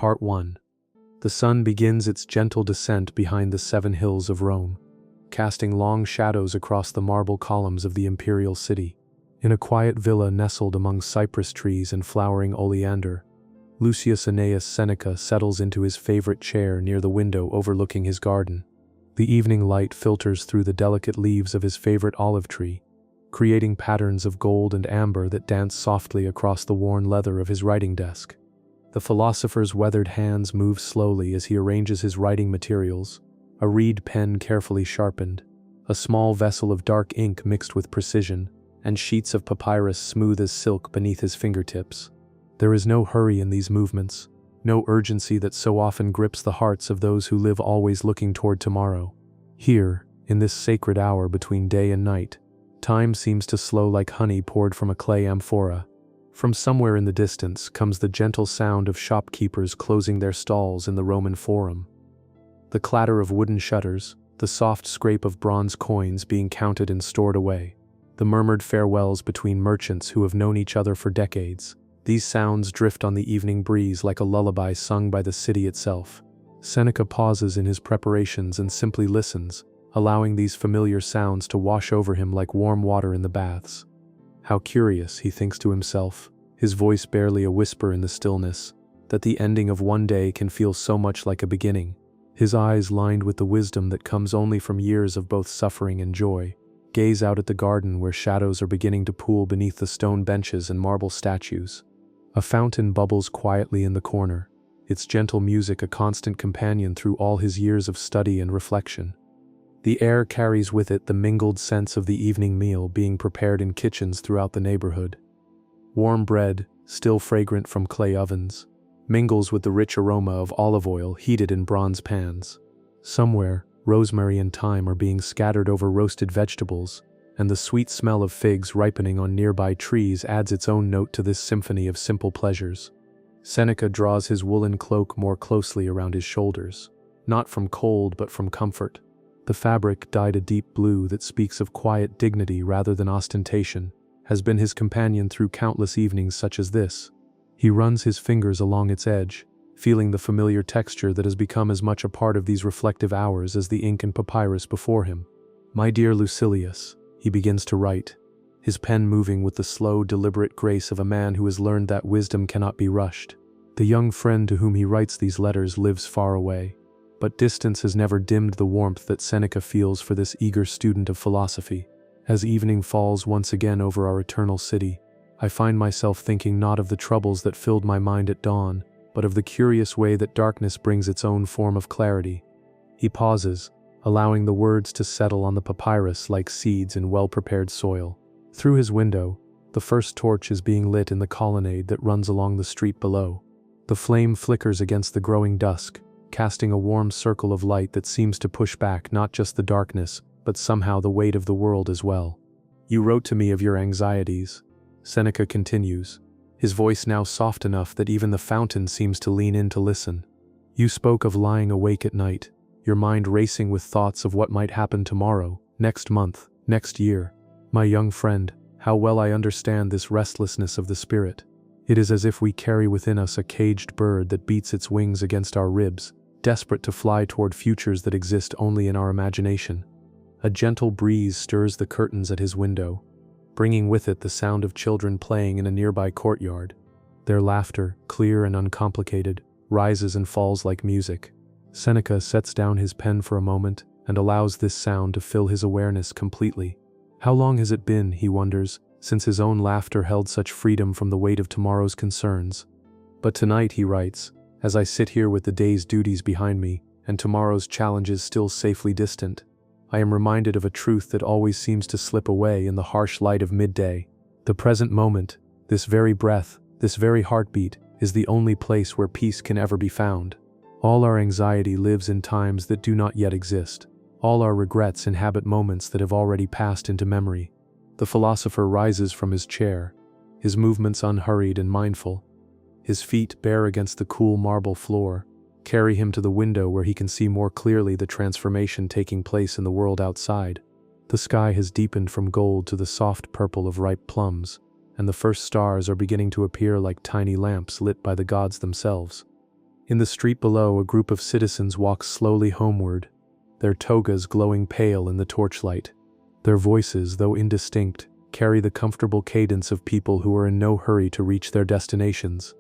Part 1. The sun begins its gentle descent behind the 7 hills of Rome, casting long shadows across the marble columns of the imperial city. In a quiet villa nestled among cypress trees and flowering oleander, Lucius Annaeus Seneca settles into his favorite chair near the window overlooking his garden. The evening light filters through the delicate leaves of his favorite olive tree, creating patterns of gold and amber that dance softly across the worn leather of his writing desk. The philosopher's weathered hands move slowly as he arranges his writing materials, a reed pen carefully sharpened, a small vessel of dark ink mixed with precision, and sheets of papyrus smooth as silk beneath his fingertips. There is no hurry in these movements, no urgency that so often grips the hearts of those who live always looking toward tomorrow. Here, in this sacred hour between day and night, time seems to slow like honey poured from a clay amphora. From somewhere in the distance comes the gentle sound of shopkeepers closing their stalls in the Roman Forum. The clatter of wooden shutters, the soft scrape of bronze coins being counted and stored away, the murmured farewells between merchants who have known each other for decades. These sounds drift on the evening breeze like a lullaby sung by the city itself. Seneca pauses in his preparations and simply listens, allowing these familiar sounds to wash over him like warm water in the baths. How curious, he thinks to himself, his voice barely a whisper in the stillness, that the ending of one day can feel so much like a beginning. His eyes, lined with the wisdom that comes only from years of both suffering and joy, gaze out at the garden where shadows are beginning to pool beneath the stone benches and marble statues. A fountain bubbles quietly in the corner, its gentle music a constant companion through all his years of study and reflection. The air carries with it the mingled scents of the evening meal being prepared in kitchens throughout the neighborhood. Warm bread, still fragrant from clay ovens, mingles with the rich aroma of olive oil heated in bronze pans. Somewhere, rosemary and thyme are being scattered over roasted vegetables, and the sweet smell of figs ripening on nearby trees adds its own note to this symphony of simple pleasures. Seneca draws his woolen cloak more closely around his shoulders, not from cold but from comfort. The fabric, dyed a deep blue that speaks of quiet dignity rather than ostentation, has been his companion through countless evenings such as this. He runs his fingers along its edge, feeling the familiar texture that has become as much a part of these reflective hours as the ink and papyrus before him. "My dear Lucilius," he begins to write, his pen moving with the slow, deliberate grace of a man who has learned that wisdom cannot be rushed. The young friend to whom he writes these letters lives far away, but distance has never dimmed the warmth that Seneca feels for this eager student of philosophy. As evening falls once again over our eternal city, I find myself thinking not of the troubles that filled my mind at dawn, but of the curious way that darkness brings its own form of clarity. He pauses, allowing the words to settle on the papyrus like seeds in well-prepared soil. Through his window, the first torch is being lit in the colonnade that runs along the street below. The flame flickers against the growing dusk, casting a warm circle of light that seems to push back not just the darkness, but somehow the weight of the world as well. "You wrote to me of your anxieties," Seneca continues, his voice now soft enough that even the fountain seems to lean in to listen. "You spoke of lying awake at night, your mind racing with thoughts of what might happen tomorrow, next month, next year. My young friend, how well I understand this restlessness of the spirit. It is as if we carry within us a caged bird that beats its wings against our ribs, desperate to fly toward futures that exist only in our imagination." A gentle breeze stirs the curtains at his window, bringing with it the sound of children playing in a nearby courtyard. Their laughter, clear and uncomplicated, rises and falls like music. Seneca sets down his pen for a moment and allows this sound to fill his awareness completely. How long has it been, he wonders, since his own laughter held such freedom from the weight of tomorrow's concerns? But tonight, he writes, as I sit here with the day's duties behind me and tomorrow's challenges still safely distant, I am reminded of a truth that always seems to slip away in the harsh light of midday. The present moment, this very breath, this very heartbeat, is the only place where peace can ever be found. All our anxiety lives in times that do not yet exist. All our regrets inhabit moments that have already passed into memory. The philosopher rises from his chair, his movements unhurried and mindful. His feet, bare against the cool marble floor, carry him to the window where he can see more clearly the transformation taking place in the world outside. The sky has deepened from gold to the soft purple of ripe plums, and the first stars are beginning to appear like tiny lamps lit by the gods themselves. In the street below, a group of citizens walks slowly homeward, their togas glowing pale in the torchlight. Their voices, though indistinct, carry the comfortable cadence of people who are in no hurry to reach their destinations.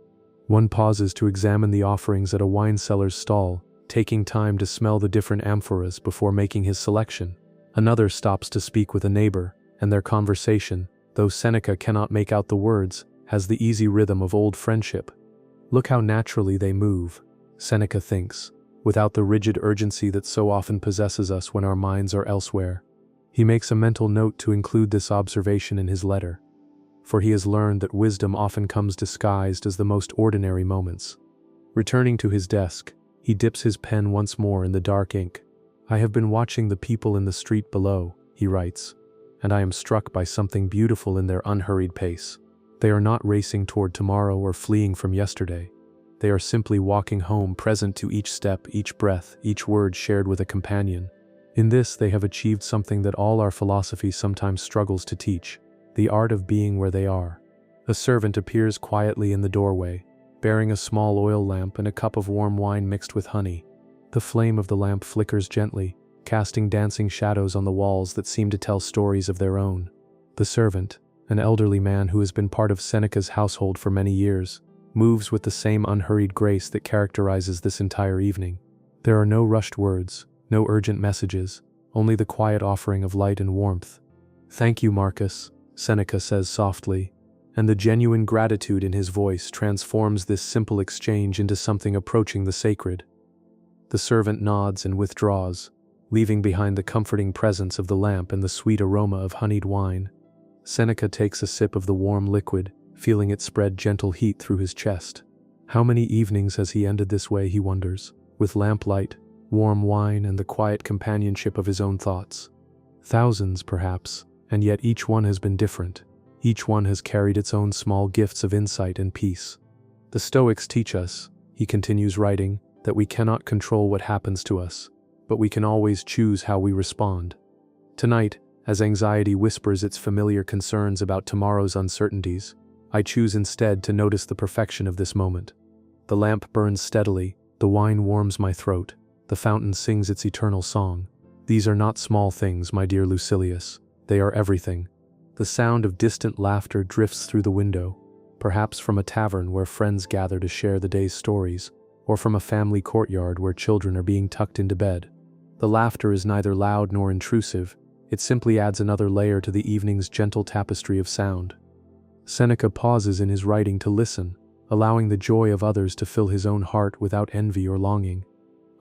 One pauses to examine the offerings at a wine seller's stall, taking time to smell the different amphoras before making his selection. Another stops to speak with a neighbor, and their conversation, though Seneca cannot make out the words, has the easy rhythm of old friendship. Look how naturally they move, Seneca thinks, without the rigid urgency that so often possesses us when our minds are elsewhere. He makes a mental note to include this observation in his letter, for he has learned that wisdom often comes disguised as the most ordinary moments. Returning to his desk, he dips his pen once more in the dark ink. "I have been watching the people in the street below," he writes, "and I am struck by something beautiful in their unhurried pace. They are not racing toward tomorrow or fleeing from yesterday. They are simply walking home, present to each step, each breath, each word shared with a companion. In this they have achieved something that all our philosophy sometimes struggles to teach, the art of being where they are." A servant appears quietly in the doorway, bearing a small oil lamp and a cup of warm wine mixed with honey. The flame of the lamp flickers gently, casting dancing shadows on the walls that seem to tell stories of their own. The servant, an elderly man who has been part of Seneca's household for many years, moves with the same unhurried grace that characterizes this entire evening. There are no rushed words, no urgent messages, only the quiet offering of light and warmth. "Thank you, Marcus," Seneca says softly, and the genuine gratitude in his voice transforms this simple exchange into something approaching the sacred. The servant nods and withdraws, leaving behind the comforting presence of the lamp and the sweet aroma of honeyed wine. Seneca takes a sip of the warm liquid, feeling it spread gentle heat through his chest. How many evenings has he ended this way, he wonders, with lamplight, warm wine, and the quiet companionship of his own thoughts? Thousands, perhaps, and yet each one has been different. Each one has carried its own small gifts of insight and peace. "The Stoics teach us," he continues writing, "that we cannot control what happens to us, but we can always choose how we respond. Tonight, as anxiety whispers its familiar concerns about tomorrow's uncertainties, I choose instead to notice the perfection of this moment. The lamp burns steadily, the wine warms my throat, the fountain sings its eternal song. These are not small things, my dear Lucilius, they are everything. The sound of distant laughter drifts through the window, perhaps from a tavern where friends gather to share the day's stories, or from a family courtyard where children are being tucked into bed. The laughter is neither loud nor intrusive, it simply adds another layer to the evening's gentle tapestry of sound." Seneca pauses in his writing to listen, allowing the joy of others to fill his own heart without envy or longing.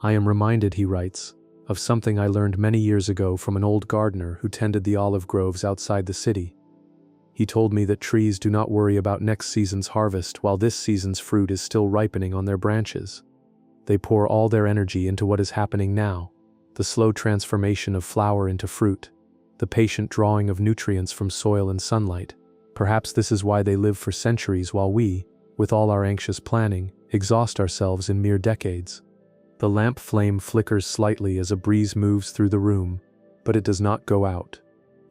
"I am reminded," he writes, "of something I learned many years ago from an old gardener who tended the olive groves outside the city. He told me that trees do not worry about next season's harvest while this season's fruit is still ripening on their branches. They pour all their energy into what is happening now, the slow transformation of flower into fruit, the patient drawing of nutrients from soil and sunlight. Perhaps this is why they live for centuries while we, with all our anxious planning, exhaust ourselves in mere decades." The lamp flame flickers slightly as a breeze moves through the room, but it does not go out.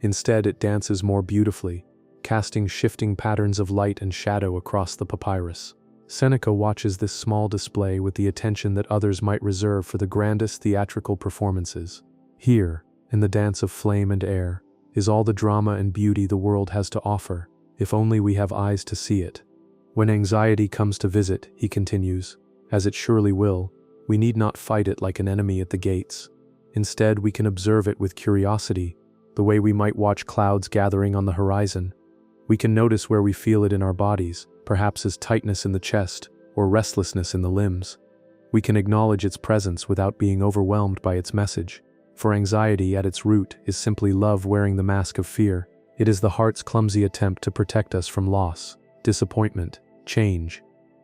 Instead, it dances more beautifully, casting shifting patterns of light and shadow across the papyrus. Seneca watches this small display with the attention that others might reserve for the grandest theatrical performances. Here, in the dance of flame and air, is all the drama and beauty the world has to offer, if only we have eyes to see it. "When anxiety comes to visit," he continues, "as it surely will, we need not fight it like an enemy at the gates. Instead, we can observe it with curiosity, the way we might watch clouds gathering on the horizon. We can notice where we feel it in our bodies, perhaps as tightness in the chest or restlessness in the limbs. We can acknowledge its presence without being overwhelmed by its message. For anxiety at its root is simply love wearing the mask of fear. It is the heart's clumsy attempt to protect us from loss, disappointment, change."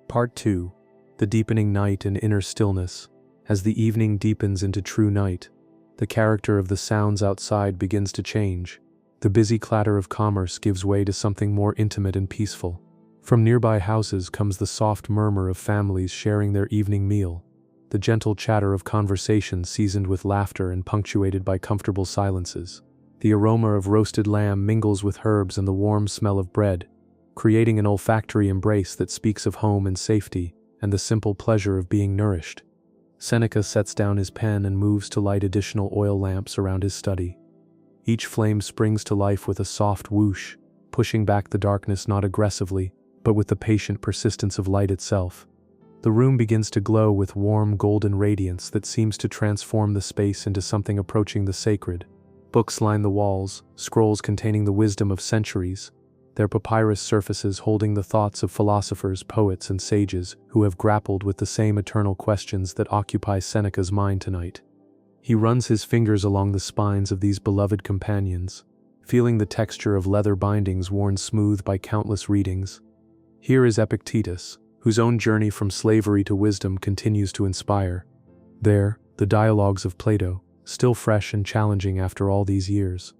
Part 2. The deepening night and inner stillness. As the evening deepens into true night, the character of the sounds outside begins to change. The busy clatter of commerce gives way to something more intimate and peaceful. From nearby houses comes the soft murmur of families sharing their evening meal, the gentle chatter of conversation seasoned with laughter and punctuated by comfortable silences. The aroma of roasted lamb mingles with herbs and the warm smell of bread, creating an olfactory embrace that speaks of home and safety. and the simple pleasure of being nourished. Seneca sets down his pen and moves to light additional oil lamps around his study. Each flame springs to life with a soft whoosh, pushing back the darkness not aggressively, but with the patient persistence of light itself. The room begins to glow with warm golden radiance that seems to transform the space into something approaching the sacred. Books line the walls, scrolls containing the wisdom of centuries, their papyrus surfaces holding the thoughts of philosophers, poets, and sages who have grappled with the same eternal questions that occupy Seneca's mind tonight. He runs his fingers along the spines of these beloved companions, feeling the texture of leather bindings worn smooth by countless readings. Here is Epictetus, whose own journey from slavery to wisdom continues to inspire. There, the dialogues of Plato, still fresh and challenging after all these years.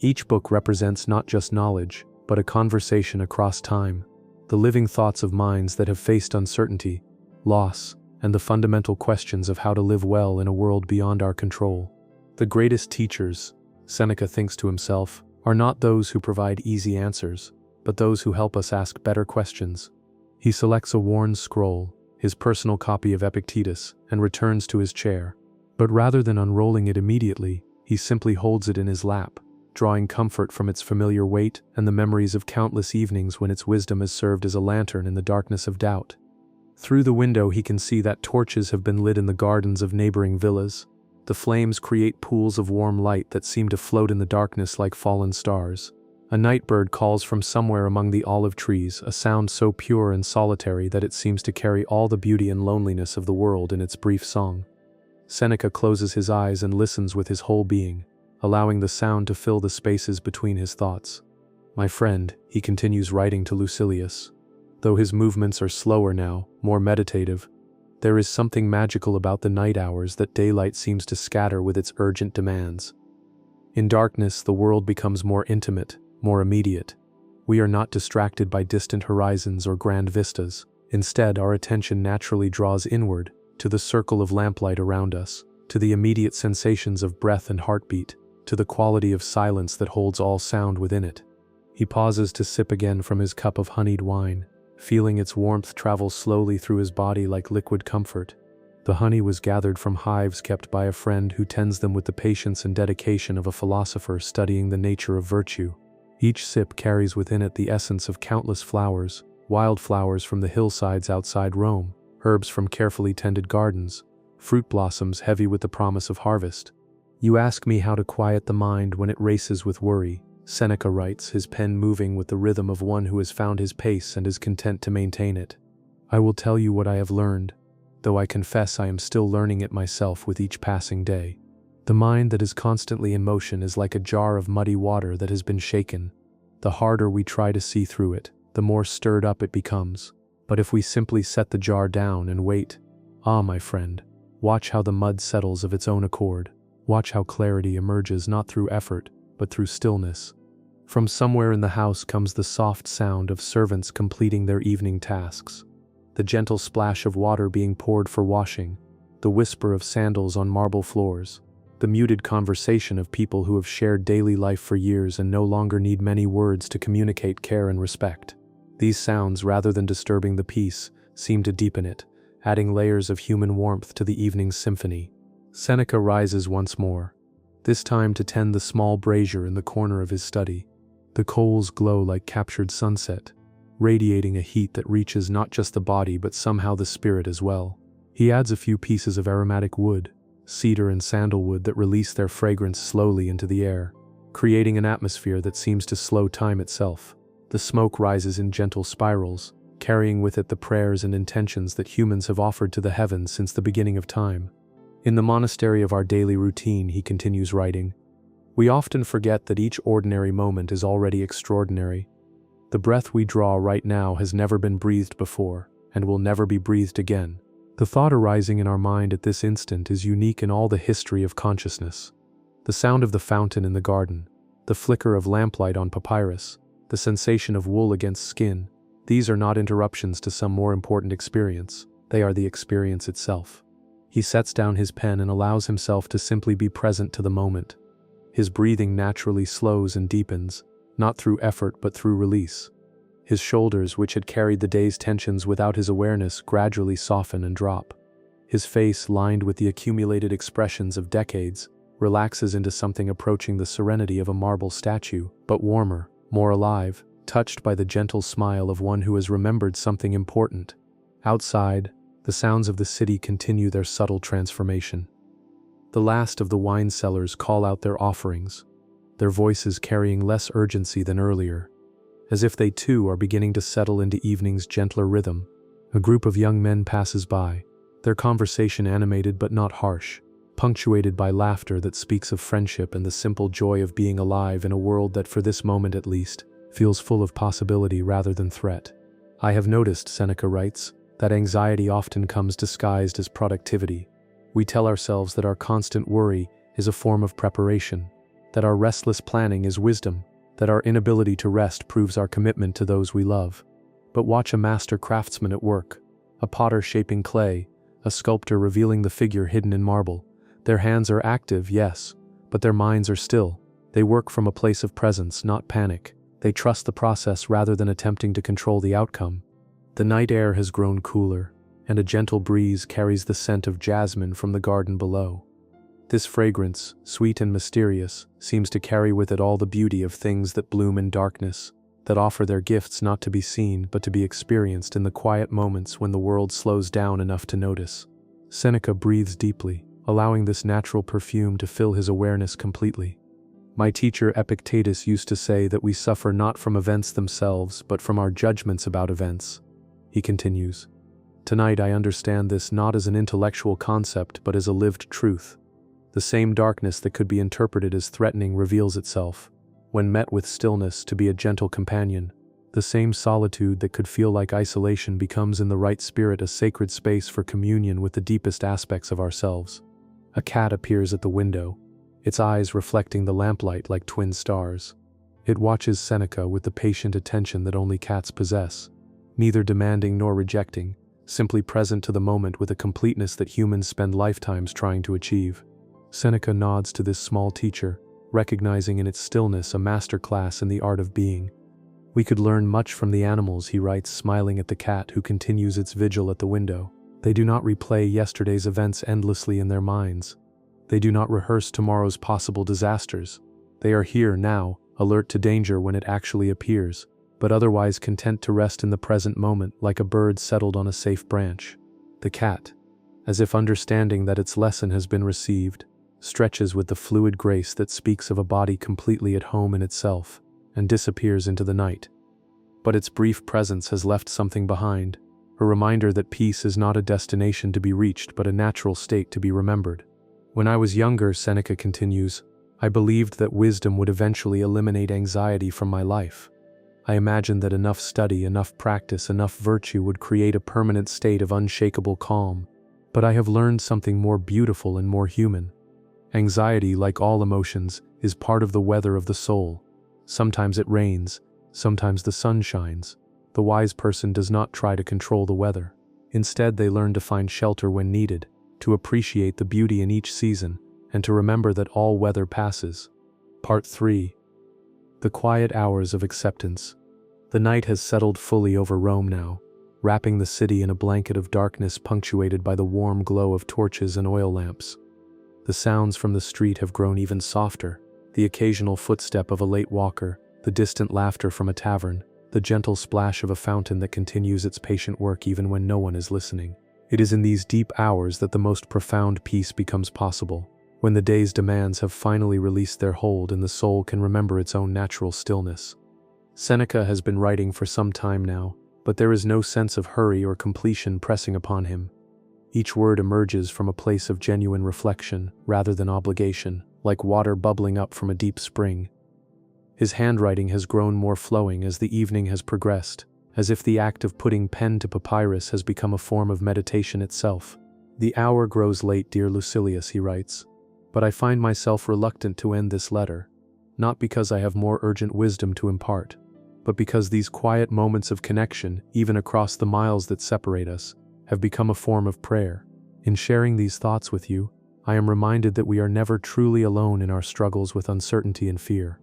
Each book represents not just knowledge, but a conversation across time, the living thoughts of minds that have faced uncertainty, loss, and the fundamental questions of how to live well in a world beyond our control. The greatest teachers, Seneca thinks to himself, are not those who provide easy answers, but those who help us ask better questions. He selects a worn scroll, his personal copy of Epictetus, and returns to his chair. But rather than unrolling it immediately, he simply holds it in his lap, drawing comfort from its familiar weight and the memories of countless evenings when its wisdom has served as a lantern in the darkness of doubt. Through the window he can see that torches have been lit in the gardens of neighboring villas. The flames create pools of warm light that seem to float in the darkness like fallen stars. A night bird calls from somewhere among the olive trees, a sound so pure and solitary that it seems to carry all the beauty and loneliness of the world in its brief song. Seneca closes his eyes and listens with his whole being, allowing the sound to fill the spaces between his thoughts. My friend, he continues writing to Lucilius. Though his movements are slower now, more meditative, there is something magical about the night hours that daylight seems to scatter with its urgent demands. In darkness, the world becomes more intimate, more immediate. We are not distracted by distant horizons or grand vistas. Instead, our attention naturally draws inward, to the circle of lamplight around us, to the immediate sensations of breath and heartbeat, to the quality of silence that holds all sound within it. He pauses to sip again from his cup of honeyed wine, feeling its warmth travel slowly through his body like liquid comfort. The honey was gathered from hives kept by a friend who tends them with the patience and dedication of a philosopher studying the nature of virtue. Each sip carries within it the essence of countless flowers, wildflowers from the hillsides outside Rome, herbs from carefully tended gardens, fruit blossoms heavy with the promise of harvest. You ask me how to quiet the mind when it races with worry, Seneca writes, his pen moving with the rhythm of one who has found his pace and is content to maintain it. I will tell you what I have learned, though I confess I am still learning it myself with each passing day. The mind that is constantly in motion is like a jar of muddy water that has been shaken. The harder we try to see through it, the more stirred up it becomes. But if we simply set the jar down and wait, my friend, watch how the mud settles of its own accord. Watch how clarity emerges not through effort, but through stillness. From somewhere in the house comes the soft sound of servants completing their evening tasks, the gentle splash of water being poured for washing, the whisper of sandals on marble floors, the muted conversation of people who have shared daily life for years and no longer need many words to communicate care and respect. These sounds, rather than disturbing the peace, seem to deepen it, adding layers of human warmth to the evening's symphony. Seneca rises once more, this time to tend the small brazier in the corner of his study. The coals glow like captured sunset, radiating a heat that reaches not just the body but somehow the spirit as well. He adds a few pieces of aromatic wood, cedar and sandalwood, that release their fragrance slowly into the air, creating an atmosphere that seems to slow time itself. The smoke rises in gentle spirals, carrying with it the prayers and intentions that humans have offered to the heavens since the beginning of time. In the monastery of our daily routine, he continues writing, we often forget that each ordinary moment is already extraordinary. The breath we draw right now has never been breathed before, and will never be breathed again. The thought arising in our mind at this instant is unique in all the history of consciousness. The sound of the fountain in the garden, the flicker of lamplight on papyrus, the sensation of wool against skin, these are not interruptions to some more important experience, they are the experience itself. He sets down his pen and allows himself to simply be present to the moment. His breathing naturally slows and deepens, not through effort but through release. His shoulders, which had carried the day's tensions without his awareness, gradually soften and drop. His face, lined with the accumulated expressions of decades, relaxes into something approaching the serenity of a marble statue, but warmer, more alive, touched by the gentle smile of one who has remembered something important. Outside, the sounds of the city continue their subtle transformation. The last of the wine sellers call out their offerings, their voices carrying less urgency than earlier. As if they too are beginning to settle into evening's gentler rhythm, a group of young men passes by, their conversation animated but not harsh, punctuated by laughter that speaks of friendship and the simple joy of being alive in a world that, for this moment at least, feels full of possibility rather than threat. I have noticed, Seneca writes, that anxiety often comes disguised as productivity. We tell ourselves that our constant worry is a form of preparation, that our restless planning is wisdom, that our inability to rest proves our commitment to those we love. But watch a master craftsman at work, a potter shaping clay, a sculptor revealing the figure hidden in marble. Their hands are active, yes, but their minds are still. They work from a place of presence, not panic. They trust the process rather than attempting to control the outcome. The night air has grown cooler, and a gentle breeze carries the scent of jasmine from the garden below. This fragrance, sweet and mysterious, seems to carry with it all the beauty of things that bloom in darkness, that offer their gifts not to be seen but to be experienced in the quiet moments when the world slows down enough to notice. Seneca breathes deeply, allowing this natural perfume to fill his awareness completely. My teacher Epictetus used to say that we suffer not from events themselves but from our judgments about events. He continues, "Tonight I understand this not as an intellectual concept but as a lived truth. The same darkness that could be interpreted as threatening reveals itself, when met with stillness, to be a gentle companion. The same solitude that could feel like isolation becomes in the right spirit a sacred space for communion with the deepest aspects of ourselves." A cat appears at the window, its eyes reflecting the lamplight like twin stars. It watches Seneca with the patient attention that only cats possess, neither demanding nor rejecting, simply present to the moment with a completeness that humans spend lifetimes trying to achieve. Seneca nods to this small teacher, recognizing in its stillness a master class in the art of being. "We could learn much from the animals," he writes, smiling at the cat who continues its vigil at the window. "They do not replay yesterday's events endlessly in their minds. They do not rehearse tomorrow's possible disasters. They are here now, alert to danger when it actually appears, but otherwise content to rest in the present moment like a bird settled on a safe branch." The cat, as if understanding that its lesson has been received, stretches with the fluid grace that speaks of a body completely at home in itself, and disappears into the night. But its brief presence has left something behind, a reminder that peace is not a destination to be reached but a natural state to be remembered. "When I was younger," Seneca continues, "I believed that wisdom would eventually eliminate anxiety from my life. I imagined that enough study, enough practice, enough virtue would create a permanent state of unshakable calm. But I have learned something more beautiful and more human. Anxiety, like all emotions, is part of the weather of the soul. Sometimes it rains, sometimes the sun shines. The wise person does not try to control the weather. Instead, they learn to find shelter when needed, to appreciate the beauty in each season, and to remember that all weather passes." Part 3. The quiet hours of acceptance. The night has settled fully over Rome now, wrapping the city in a blanket of darkness punctuated by the warm glow of torches and oil lamps. The sounds from the street have grown even softer, the occasional footstep of a late walker, the distant laughter from a tavern, the gentle splash of a fountain that continues its patient work even when no one is listening. It is in these deep hours that the most profound peace becomes possible, when the day's demands have finally released their hold and the soul can remember its own natural stillness. Seneca has been writing for some time now, but there is no sense of hurry or completion pressing upon him. Each word emerges from a place of genuine reflection, rather than obligation, like water bubbling up from a deep spring. His handwriting has grown more flowing as the evening has progressed, as if the act of putting pen to papyrus has become a form of meditation itself. "The hour grows late, dear Lucilius," he writes, "but I find myself reluctant to end this letter, not because I have more urgent wisdom to impart, but because these quiet moments of connection, even across the miles that separate us, have become a form of prayer. In sharing these thoughts with you, I am reminded that we are never truly alone in our struggles with uncertainty and fear.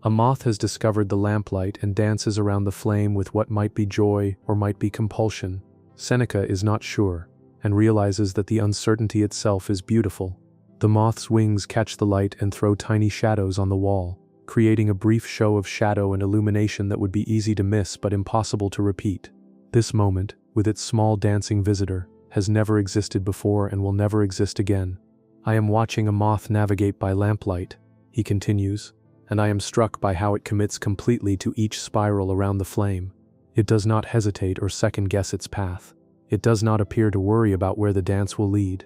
A moth has discovered the lamplight and dances around the flame with what might be joy or might be compulsion. Seneca is not sure, and realizes that the uncertainty itself is beautiful. The moth's wings catch the light and throw tiny shadows on the wall, creating a brief show of shadow and illumination that would be easy to miss but impossible to repeat. This moment, with its small dancing visitor, has never existed before and will never exist again. I am watching a moth navigate by lamplight, he continues, and I am struck by how it commits completely to each spiral around the flame. It does not hesitate or second-guess its path. It does not appear to worry about where the dance will lead.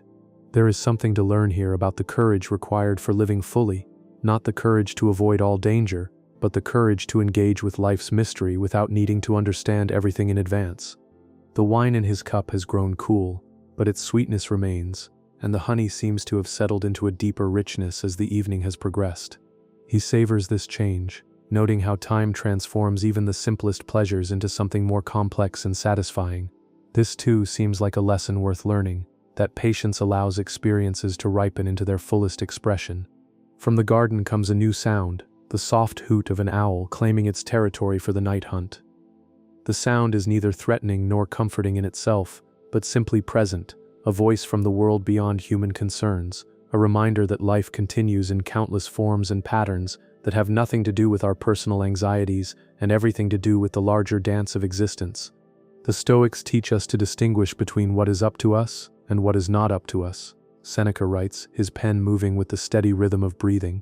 There is something to learn here about the courage required for living fully, not the courage to avoid all danger, but the courage to engage with life's mystery without needing to understand everything in advance. The wine in his cup has grown cool, but its sweetness remains, and the honey seems to have settled into a deeper richness as the evening has progressed. He savors this change, noting how time transforms even the simplest pleasures into something more complex and satisfying. This too seems like a lesson worth learning, that patience allows experiences to ripen into their fullest expression. From the garden comes a new sound, the soft hoot of an owl claiming its territory for the night hunt. The sound is neither threatening nor comforting in itself, but simply present, a voice from the world beyond human concerns, a reminder that life continues in countless forms and patterns that have nothing to do with our personal anxieties and everything to do with the larger dance of existence. The Stoics teach us to distinguish between what is up to us and what is not up to us, Seneca writes, his pen moving with the steady rhythm of breathing.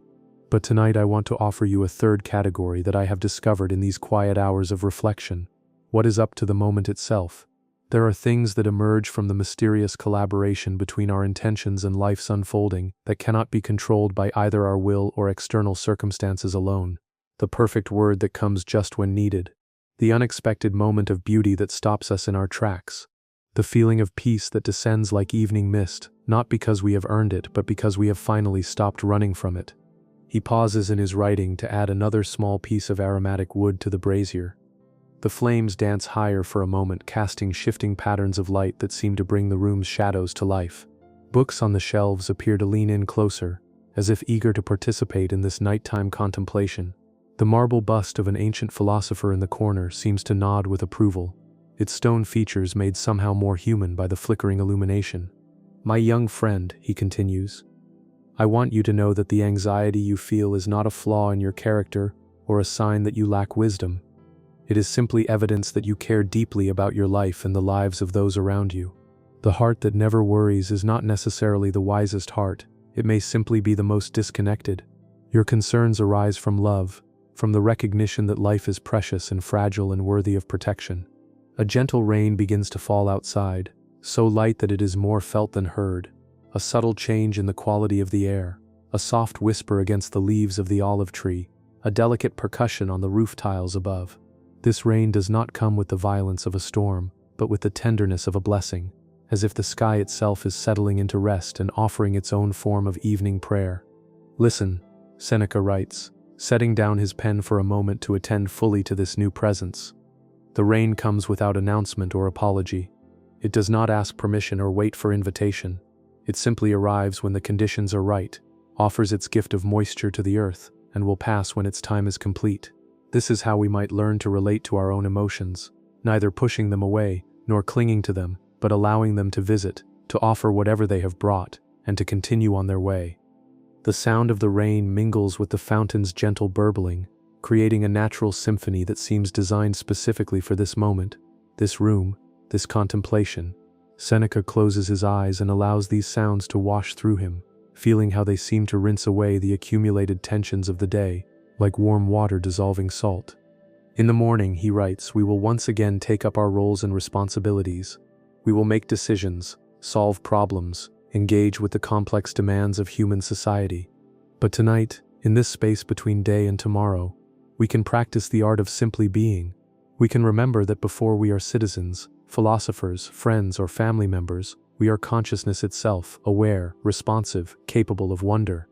But tonight I want to offer you a third category that I have discovered in these quiet hours of reflection. What is up to the moment itself? There are things that emerge from the mysterious collaboration between our intentions and life's unfolding that cannot be controlled by either our will or external circumstances alone. The perfect word that comes just when needed. The unexpected moment of beauty that stops us in our tracks. The feeling of peace that descends like evening mist, not because we have earned it, but because we have finally stopped running from it. He pauses in his writing to add another small piece of aromatic wood to the brazier. The flames dance higher for a moment, casting shifting patterns of light that seem to bring the room's shadows to life. Books on the shelves appear to lean in closer, as if eager to participate in this nighttime contemplation. The marble bust of an ancient philosopher in the corner seems to nod with approval, its stone features made somehow more human by the flickering illumination. "My young friend," he continues, "I want you to know that the anxiety you feel is not a flaw in your character or a sign that you lack wisdom. It is simply evidence that you care deeply about your life and the lives of those around you. The heart that never worries is not necessarily the wisest heart, it may simply be the most disconnected. Your concerns arise from love, from the recognition that life is precious and fragile and worthy of protection." A gentle rain begins to fall outside, so light that it is more felt than heard. A subtle change in the quality of the air, a soft whisper against the leaves of the olive tree, a delicate percussion on the roof tiles above. This rain does not come with the violence of a storm, but with the tenderness of a blessing, as if the sky itself is settling into rest and offering its own form of evening prayer. "Listen," Seneca writes, setting down his pen for a moment to attend fully to this new presence. The rain comes without announcement or apology. It does not ask permission or wait for invitation. It simply arrives when the conditions are right, offers its gift of moisture to the earth, and will pass when its time is complete. This is how we might learn to relate to our own emotions, neither pushing them away, nor clinging to them, but allowing them to visit, to offer whatever they have brought, and to continue on their way. The sound of the rain mingles with the fountain's gentle burbling, creating a natural symphony that seems designed specifically for this moment, this room, this contemplation. Seneca closes his eyes and allows these sounds to wash through him, feeling how they seem to rinse away the accumulated tensions of the day, like warm water dissolving salt. In the morning, he writes, we will once again take up our roles and responsibilities. We will make decisions, solve problems, engage with the complex demands of human society. But tonight, in this space between day and tomorrow, we can practice the art of simply being. We can remember that before we are citizens, philosophers, friends, or family members, we are consciousness itself, aware, responsive, capable of wonder.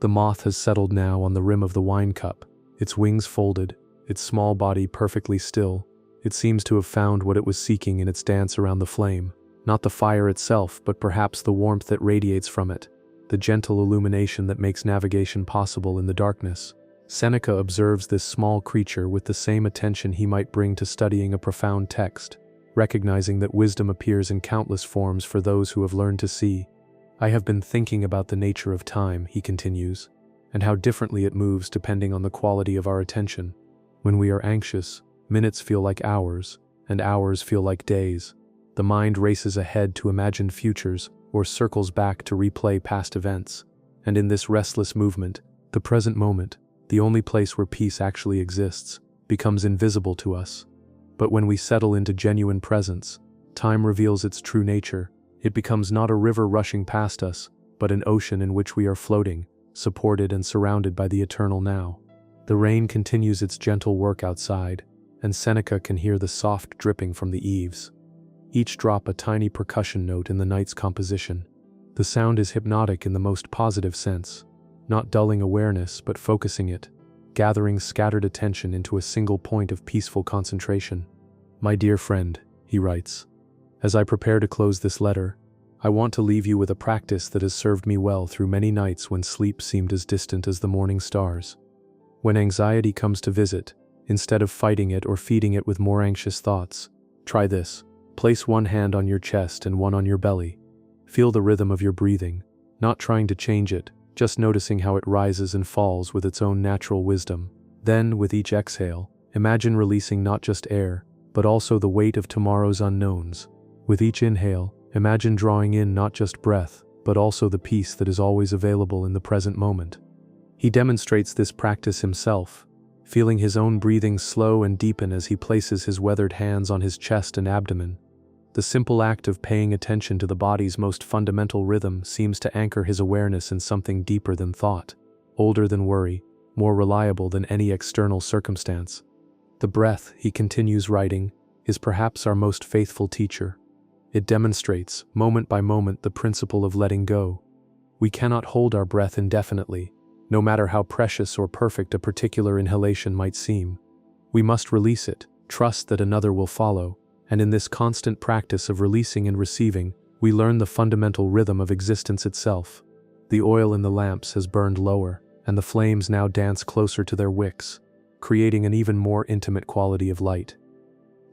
The moth has settled now on the rim of the wine cup, its wings folded, its small body perfectly still. It seems to have found what it was seeking in its dance around the flame, not the fire itself, but perhaps the warmth that radiates from it, the gentle illumination that makes navigation possible in the darkness. Seneca observes this small creature with the same attention he might bring to studying a profound text, recognizing that wisdom appears in countless forms for those who have learned to see. I have been thinking about the nature of time, he continues, and how differently it moves depending on the quality of our attention. When we are anxious, minutes feel like hours, and hours feel like days. The mind races ahead to imagine futures or circles back to replay past events. And in this restless movement, the present moment, the only place where peace actually exists, becomes invisible to us. But when we settle into genuine presence, time reveals its true nature. It becomes not a river rushing past us, but an ocean in which we are floating, supported and surrounded by the eternal now. The rain continues its gentle work outside, and Seneca can hear the soft dripping from the eaves. Each drop a tiny percussion note in the night's composition. The sound is hypnotic in the most positive sense, not dulling awareness but focusing it, gathering scattered attention into a single point of peaceful concentration. My dear friend, he writes, as I prepare to close this letter, I want to leave you with a practice that has served me well through many nights when sleep seemed as distant as the morning stars. When anxiety comes to visit, instead of fighting it or feeding it with more anxious thoughts, try this. Place one hand on your chest and one on your belly. Feel the rhythm of your breathing, not trying to change it, just noticing how it rises and falls with its own natural wisdom. Then, with each exhale, imagine releasing not just air, but also the weight of tomorrow's unknowns. With each inhale, imagine drawing in not just breath, but also the peace that is always available in the present moment. He demonstrates this practice himself, feeling his own breathing slow and deepen as he places his weathered hands on his chest and abdomen. The simple act of paying attention to the body's most fundamental rhythm seems to anchor his awareness in something deeper than thought, older than worry, more reliable than any external circumstance. The breath, he continues writing, is perhaps our most faithful teacher. It demonstrates, moment by moment, the principle of letting go. We cannot hold our breath indefinitely, no matter how precious or perfect a particular inhalation might seem. We must release it, trust that another will follow, and in this constant practice of releasing and receiving, we learn the fundamental rhythm of existence itself. The oil in the lamps has burned lower, and the flames now dance closer to their wicks, creating an even more intimate quality of light.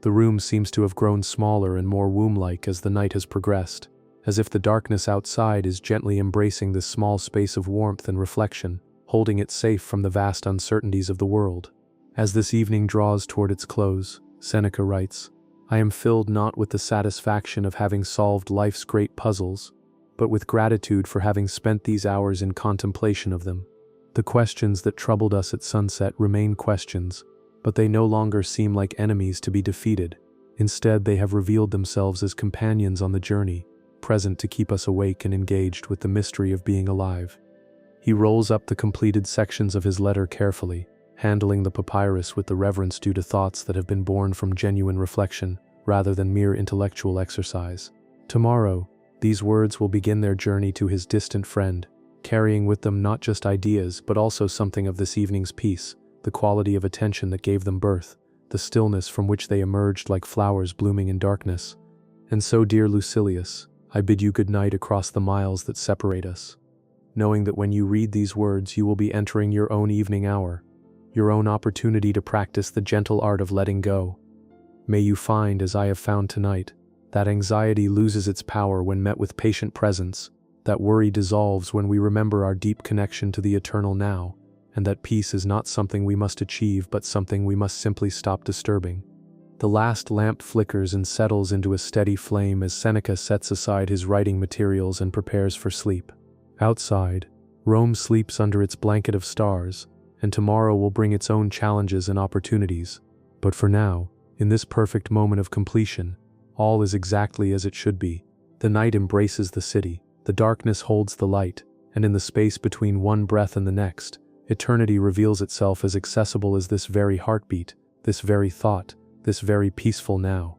The room seems to have grown smaller and more womb-like as the night has progressed, as if the darkness outside is gently embracing this small space of warmth and reflection, holding it safe from the vast uncertainties of the world. As this evening draws toward its close, Seneca writes, I am filled not with the satisfaction of having solved life's great puzzles, but with gratitude for having spent these hours in contemplation of them. The questions that troubled us at sunset remain questions, but they no longer seem like enemies to be defeated. Instead, they have revealed themselves as companions on the journey, present to keep us awake and engaged with the mystery of being alive. He rolls up the completed sections of his letter carefully, handling the papyrus with the reverence due to thoughts that have been born from genuine reflection, rather than mere intellectual exercise. Tomorrow, these words will begin their journey to his distant friend, carrying with them not just ideas but also something of this evening's peace, the quality of attention that gave them birth, the stillness from which they emerged like flowers blooming in darkness. And so, dear Lucilius, I bid you good night across the miles that separate us, knowing that when you read these words you will be entering your own evening hour, your own opportunity to practice the gentle art of letting go. May you find, as I have found tonight, that anxiety loses its power when met with patient presence, that worry dissolves when we remember our deep connection to the eternal now, and that peace is not something we must achieve but something we must simply stop disturbing. The last lamp flickers and settles into a steady flame as Seneca sets aside his writing materials and prepares for sleep. Outside, Rome sleeps under its blanket of stars, and tomorrow will bring its own challenges and opportunities. But for now, in this perfect moment of completion, all is exactly as it should be. The night embraces the city, the darkness holds the light, and in the space between one breath and the next, eternity reveals itself as accessible as this very heartbeat, this very thought, this very peaceful now.